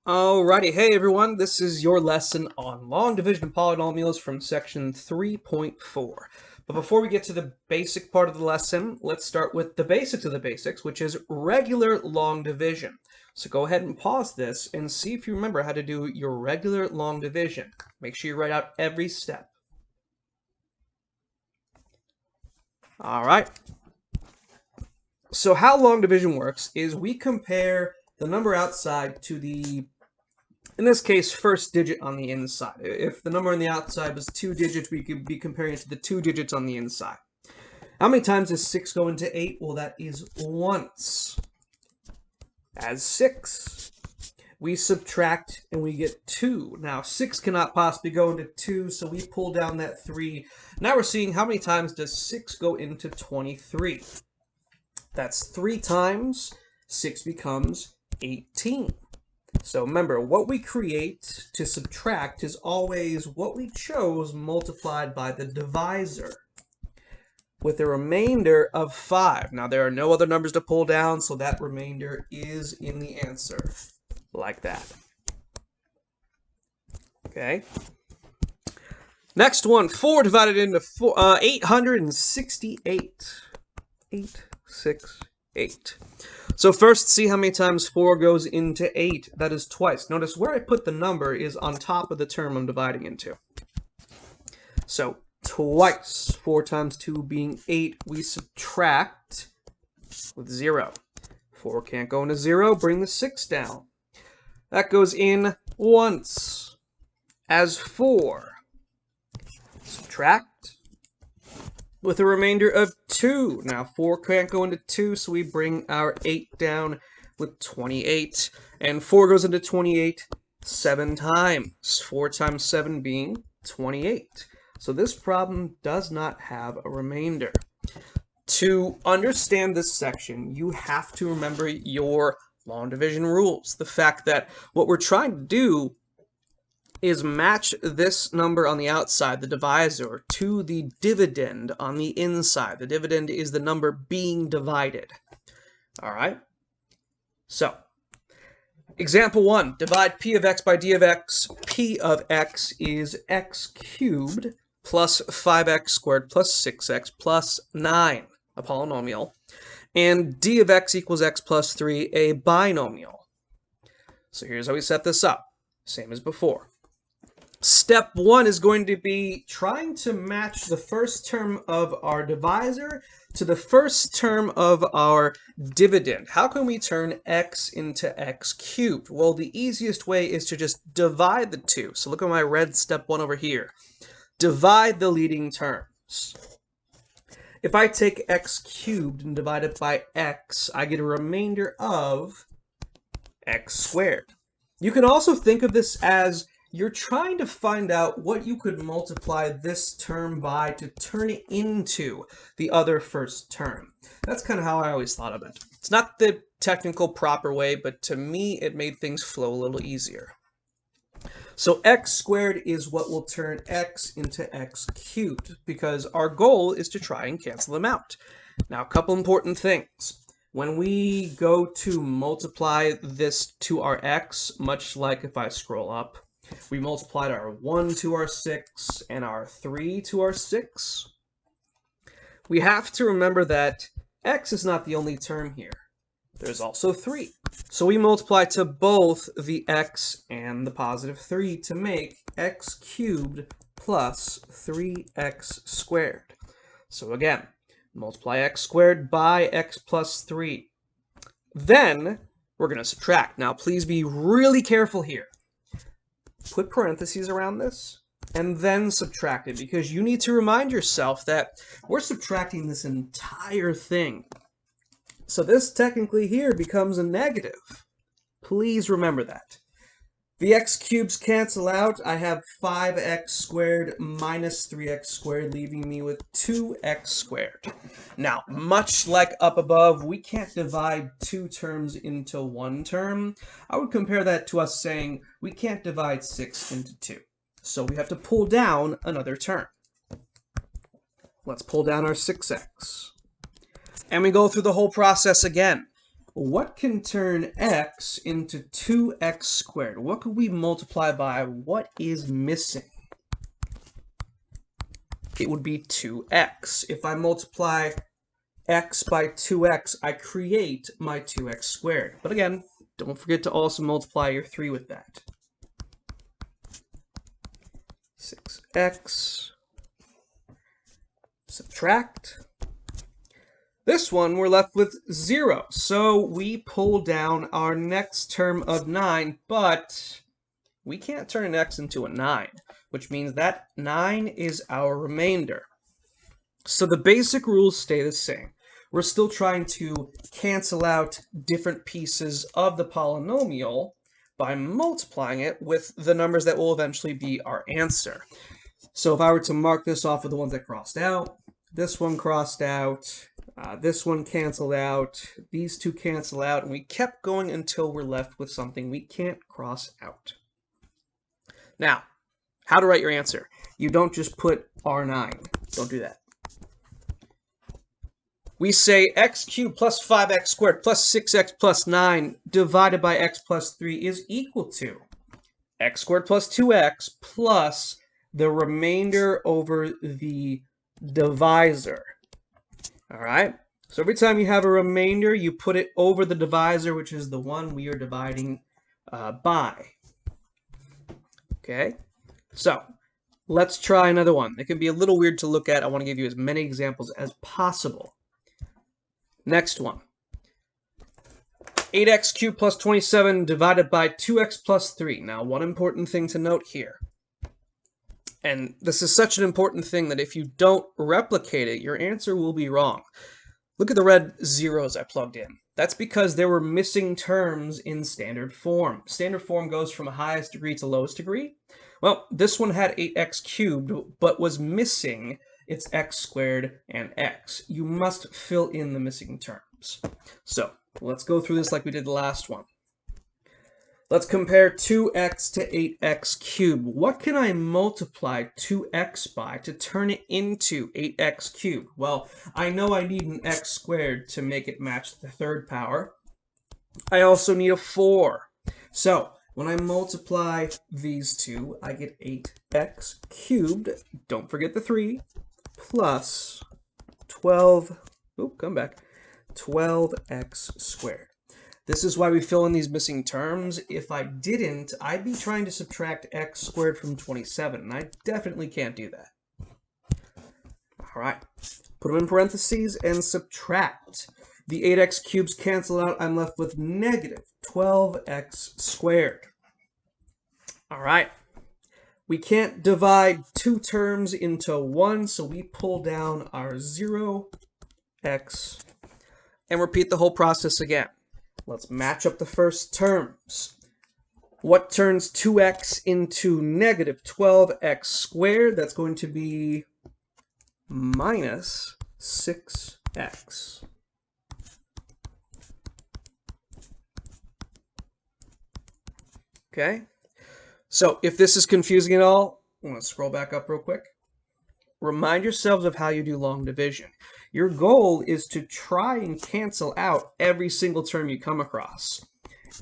Alrighty, hey everyone, this is your lesson on long division and polynomials from section 3.4. But before we get to the basic part of the lesson, let's start with the basics of the basics, which is regular long division. So go ahead and pause this and see if you remember how to do your regular long division. Make sure you write out every step. Alright. So how long division works is we compare the number outside to the, in this case, first digit on the inside. If the number on the outside was 2 digits, we could be comparing it to the 2 digits on the inside. How many times does 6 go into 8? Well, that is once. As 6. We subtract and we get 2. Now, 6 cannot possibly go into 2, so we pull down that 3. Now we're seeing how many times does 6 go into 23. That's 3 times. 6 becomes 18. So remember, what we create to subtract is always what we chose multiplied by the divisor, with a remainder of 5. Now, there are no other numbers to pull down, so that remainder is in the answer, like that. Okay. Next one, 4 divided into 868. 868. So first, see how many times 4 goes into 8. That is twice. Notice where I put the number is on top of the term I'm dividing into. So twice. 4 times 2 being 8. We subtract with 0. 4 can't go into 0. Bring the 6 down. That goes in once. As 4. Subtract with a remainder of 2. Now, 4 can't go into 2, so we bring our 8 down with 28. And 4 goes into 28 7 times. 4 times 7 being 28. So this problem does not have a remainder. To understand this section, you have to remember your long division rules. The fact that what we're trying to do is match this number on the outside, the divisor, to the dividend on the inside. The dividend is the number being divided. All right? So, example 1, divide p of x by d of x. P of x is x cubed plus 5x squared plus 6x plus 9, a polynomial. And d of x equals x plus 3, a binomial. So here's how we set this up. Same as before. Step 1 is going to be trying to match the first term of our divisor to the first term of our dividend. How can we turn x into x cubed? Well, the easiest way is to just divide the two. So look at my red step 1 over here. Divide the leading terms. If I take x cubed and divide it by x, I get a remainder of x squared. You can also think of this as you're trying to find out what you could multiply this term by to turn it into the other first term. That's kind of how I always thought of it. It's not the technical proper way, but to me, it made things flow a little easier. So x squared is what will turn x into x cubed, because our goal is to try and cancel them out. Now, a couple important things. When we go to multiply this to our x, much like if I scroll up, we multiplied our 1 to our 6 and our 3 to our 6. We have to remember that x is not the only term here. There's also 3. So we multiply to both the x and the positive 3 to make x cubed plus 3x squared. So again, multiply x squared by x plus 3. Then we're going to subtract. Now please be really careful here. Put parentheses around this, and then subtract it, because you need to remind yourself that we're subtracting this entire thing. So this technically here becomes a negative. Please remember that. The x cubes cancel out. I have 5x squared minus 3x squared, leaving me with 2x squared. Now, much like up above, we can't divide two terms into one term. I would compare that to us saying we can't divide 6 into 2. So we have to pull down another term. Let's pull down our 6x. And we go through the whole process again. what can turn x into 2x squared? What could we multiply by? What is missing? It would be 2x. If I multiply x by 2x, I create my 2x squared. But again, don't forget to also multiply your 3 with that. 6x, subtract. This one, we're left with 0. So we pull down our next term of 9, but we can't turn an x into a 9, which means that 9 is our remainder. So the basic rules stay the same. We're still trying to cancel out different pieces of the polynomial by multiplying it with the numbers that will eventually be our answer. So if I were to mark this off with the ones that crossed out, this one crossed out, this one canceled out, these two cancel out, and we kept going until we're left with something we can't cross out. Now, how to write your answer. You don't just put R9. Don't do that. We say x cubed plus 5x squared plus 6x plus 9 divided by x plus 3 is equal to x squared plus 2x plus the remainder over the divisor. All right? So every time you have a remainder, you put it over the divisor, which is the one we are dividing by. Okay? So let's try another one. It can be a little weird to look at. I want to give you as many examples as possible. Next one. 8x cubed plus 27 divided by 2x plus 3. Now, one important thing to note here. And this is such an important thing that if you don't replicate it, your answer will be wrong. Look at the red zeros I plugged in. That's because there were missing terms in standard form. Standard form goes from highest degree to lowest degree. Well, this one had 8x cubed, but was missing its x squared and x. You must fill in the missing terms. So let's go through this like we did the last one. Let's compare 2x to 8x cubed. What can I multiply 2x by to turn it into 8x cubed? Well, I know I need an x squared to make it match the third power. I also need a 4. So when I multiply these two, I get 8x cubed. Don't forget the 3. Plus 12, 12x squared. This is why we fill in these missing terms. If I didn't, I'd be trying to subtract x squared from 27, and I definitely can't do that. All right, put them in parentheses and subtract. The 8x cubes cancel out. I'm left with negative 12x squared. All right. We can't divide two terms into one, so we pull down our 0x and repeat the whole process again. Let's match up the first terms. What turns 2x into negative 12x squared? That's going to be minus 6x. Okay? So if this is confusing at all, I'm going to scroll back up real quick. Remind yourselves of how you do long division. Your goal is to try and cancel out every single term you come across.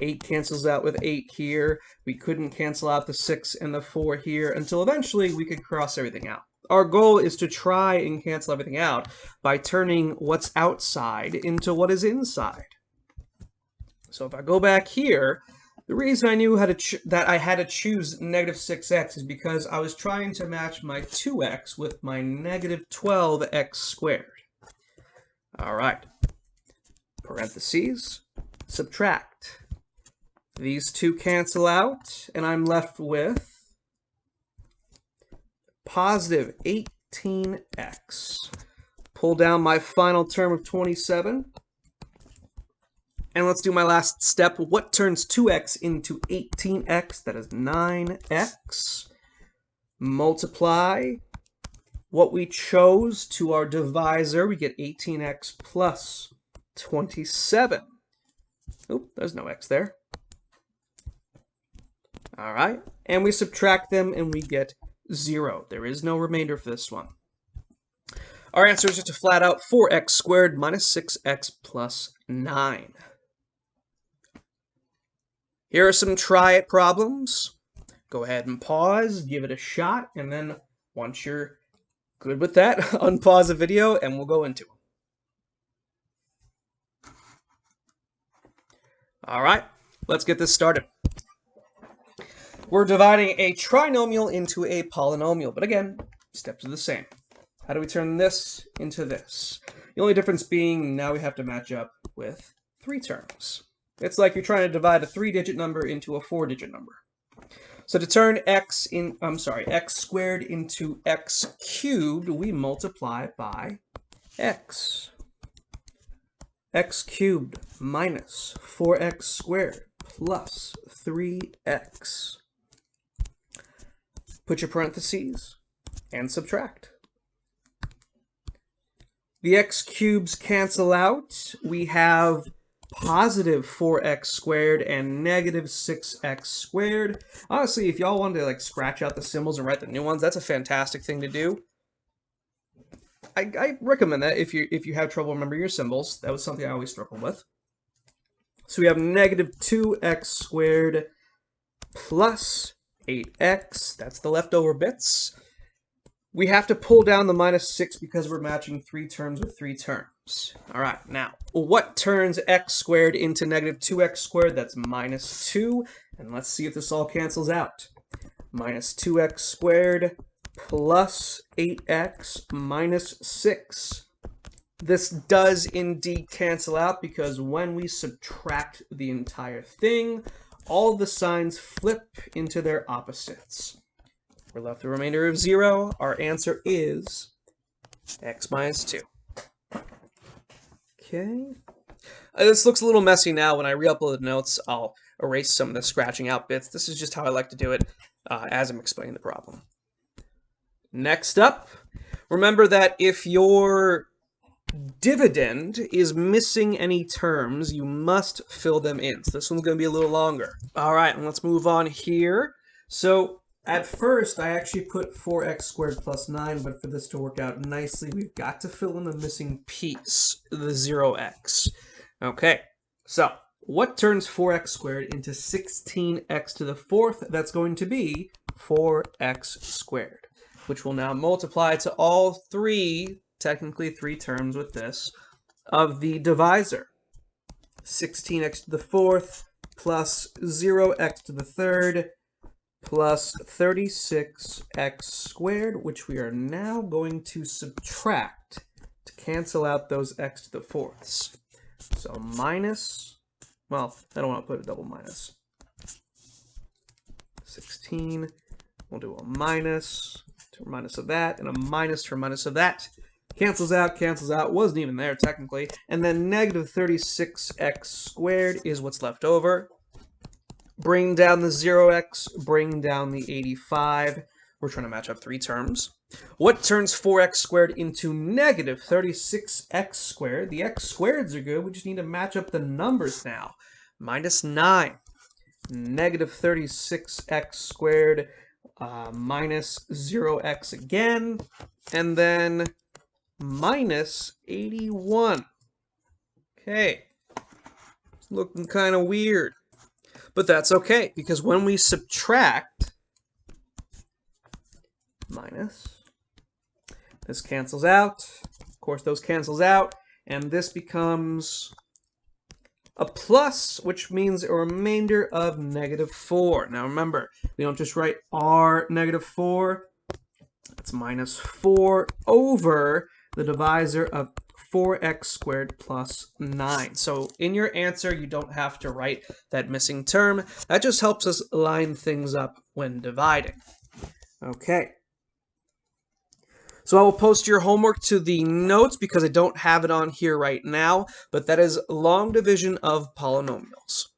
8 cancels out with 8 here. We couldn't cancel out the 6 and the 4 here until eventually we could cross everything out. Our goal is to try and cancel everything out by turning what's outside into what is inside. So if I go back here, the reason I knew that I had to choose negative 6x is because I was trying to match my 2x with my negative 12x squared. All right. Parentheses, subtract. These two cancel out, and I'm left with positive 18x. Pull down my final term of 27. And let's do my last step. What turns 2x into 18x? That is 9x. Multiply what we chose to our divisor. We get 18x plus 27. Oop, there's no x there. All right. And we subtract them, and we get 0. There is no remainder for this one. Our answer is just a flat out 4x squared minus 6x plus 9. Here are some try it problems. Go ahead and pause, give it a shot, and then once you're good with that, unpause the video and we'll go into them. All right, let's get this started. We're dividing a trinomial into a polynomial, but again, steps are the same. How do we turn this into this? The only difference being now we have to match up with 3 terms. It's like you're trying to divide a 3-digit number into a 4-digit number. So to turn x squared into x cubed, we multiply by x. X cubed minus 4x squared plus 3x. Put your parentheses and subtract. The x cubes cancel out. We have positive 4x squared and negative 6x squared. Honestly, if y'all wanted to like scratch out the symbols and write the new ones, that's a fantastic thing to do. I recommend that if you have trouble remembering your symbols. That was something I always struggled with. So we have negative 2x squared plus 8x. That's the leftover bits. We have to pull down the minus 6 because we're matching 3 terms with 3 terms. All right, now, what turns x squared into negative 2x squared? That's minus 2. And let's see if this all cancels out. Minus 2x squared plus 8x minus 6. This does indeed cancel out because when we subtract the entire thing, all the signs flip into their opposites. We're left the remainder of 0. Our answer is x minus 2. Okay. This looks a little messy now. When I re-upload the notes, I'll erase some of the scratching out bits. This is just how I like to do it as I'm explaining the problem. Next up, remember that if your dividend is missing any terms, you must fill them in. So this one's going to be a little longer. All right, and let's move on here. So at first, I actually put 4x squared plus 9, but for this to work out nicely, we've got to fill in the missing piece, the 0x. Okay, so what turns 4x squared into 16x to the 4th? That's going to be 4x squared, which will now multiply to all 3, technically 3 terms with this, of the divisor. 16x to the 4th plus 0x to the 3rd plus 36x squared, which we are now going to subtract to cancel out those x to the 4ths. So minus, well, I don't want to put a double minus. 16, we'll do a minus to a minus of that, and a minus to a minus of that. Cancels out, wasn't even there technically. And then negative 36x squared is what's left over. Bring down the 0x, bring down the 85. We're trying to match up 3 terms. What turns 4x squared into negative 36x squared? The x squareds are good. We just need to match up the numbers now. Minus 9. Negative 36x squared minus 0x again. And then minus 81. Okay. It's looking kind of weird. But that's okay, because when we subtract minus, this cancels out. Of course, those cancels out. And this becomes a plus, which means a remainder of negative 4. Now remember, we don't just write r negative 4. That's minus 4 over the divisor of 4x squared plus 9. So in your answer, you don't have to write that missing term. That just helps us line things up when dividing. Okay. So I will post your homework to the notes because I don't have it on here right now, but that is long division of polynomials.